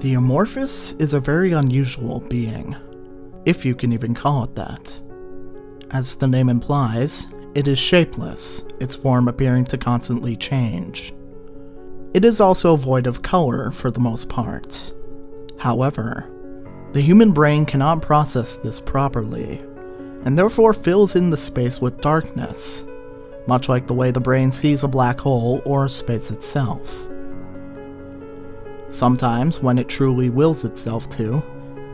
The Amorphous is a very unusual being, if you can even call it that. As the name implies, it is shapeless, its form appearing to constantly change. It is also void of color for the most part. However, the human brain cannot process this properly, and therefore fills in the space with darkness, much like the way the brain sees a black hole or space itself. Sometimes, when it truly wills itself to,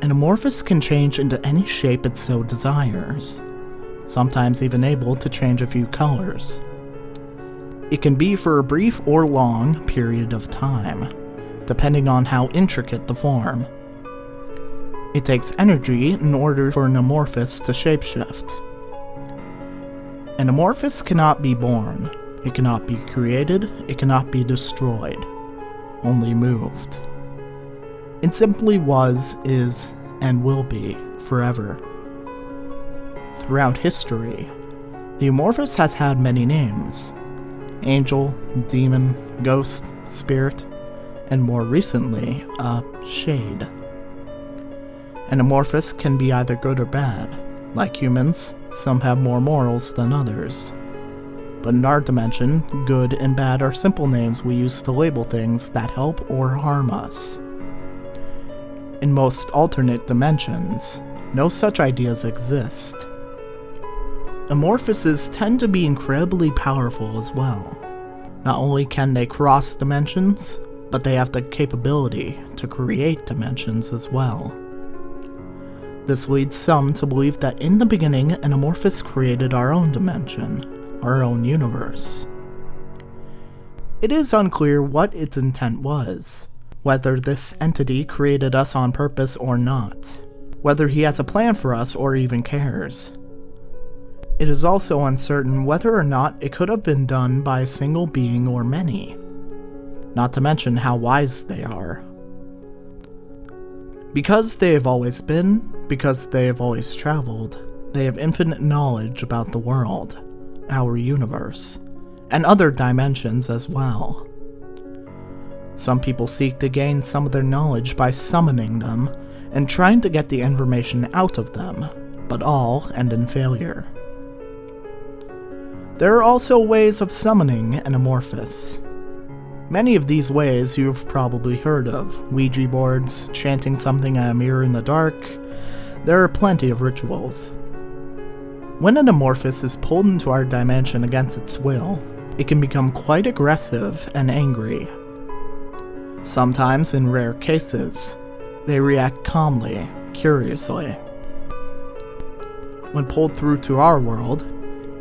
an Amorphous can change into any shape it so desires, sometimes even able to change a few colors. It can be for a brief or long period of time, depending on how intricate the form. It takes energy in order for an Amorphous to shapeshift. An Amorphous cannot be born, it cannot be created, it cannot be destroyed, only moved. It simply was, is, and will be forever. Throughout history, the Amorphous has had many names: angel, demon, ghost, spirit, and more recently, a shade. An Amorphous can be either good or bad. Like humans, some have more morals than others. But in our dimension, good and bad are simple names we use to label things that help or harm us. In most alternate dimensions, no such ideas exist. Amorphouses tend to be incredibly powerful as well. Not only can they cross dimensions, but they have the capability to create dimensions as well. This leads some to believe that in the beginning, an Amorphous created our own dimension, our own universe. It is unclear what its intent was, whether this entity created us on purpose or not, whether he has a plan for us or even cares. It is also uncertain whether or not it could have been done by a single being or many, not to mention how wise they are. Because they have always been, because they have always traveled, they have infinite knowledge about the world, our universe, and other dimensions as well. Some people seek to gain some of their knowledge by summoning them and trying to get the information out of them, but all end in failure. There are also ways of summoning an Amorphous. Many of these ways you've probably heard of: Ouija boards, chanting something at a mirror in the dark. There are plenty of rituals. When an Amorphous is pulled into our dimension against its will, it can become quite aggressive and angry. Sometimes, in rare cases, they react calmly, curiously. When pulled through to our world,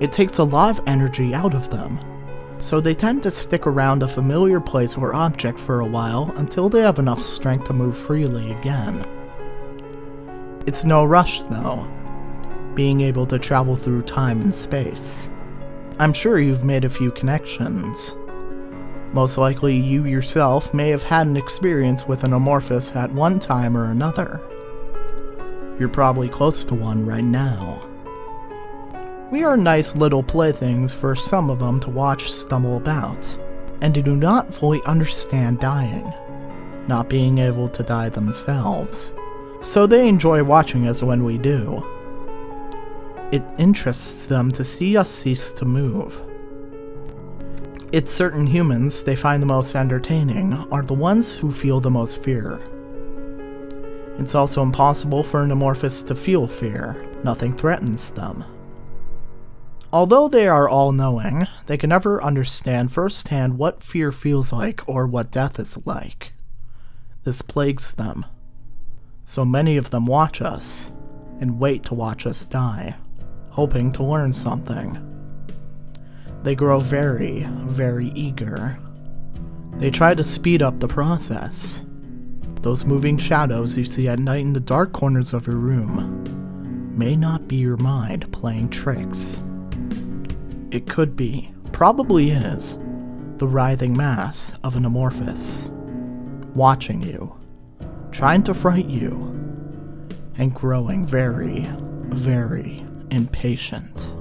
it takes a lot of energy out of them, so they tend to stick around a familiar place or object for a while until they have enough strength to move freely again. It's no rush, though, being able to travel through time and space. I'm sure you've made a few connections. Most likely you yourself may have had an experience with an Amorphous at one time or another. You're probably close to one right now. We are nice little playthings for some of them to watch stumble about, and they do not fully understand dying, not being able to die themselves, so they enjoy watching us when we do. It interests them to see us cease to move. It's certain humans they find the most entertaining are the ones who feel the most fear. It's also impossible for an Amorphous to feel fear. Nothing threatens them. Although they are all-knowing, they can never understand firsthand what fear feels like or what death is like. This plagues them. So many of them watch us, and wait to watch us die, hoping to learn something. They grow very, very eager. They try to speed up the process. Those moving shadows you see at night in the dark corners of your room may not be your mind playing tricks. It could be, probably is, the writhing mass of an Amorphous, watching you, trying to fright you, and growing very, very impatient.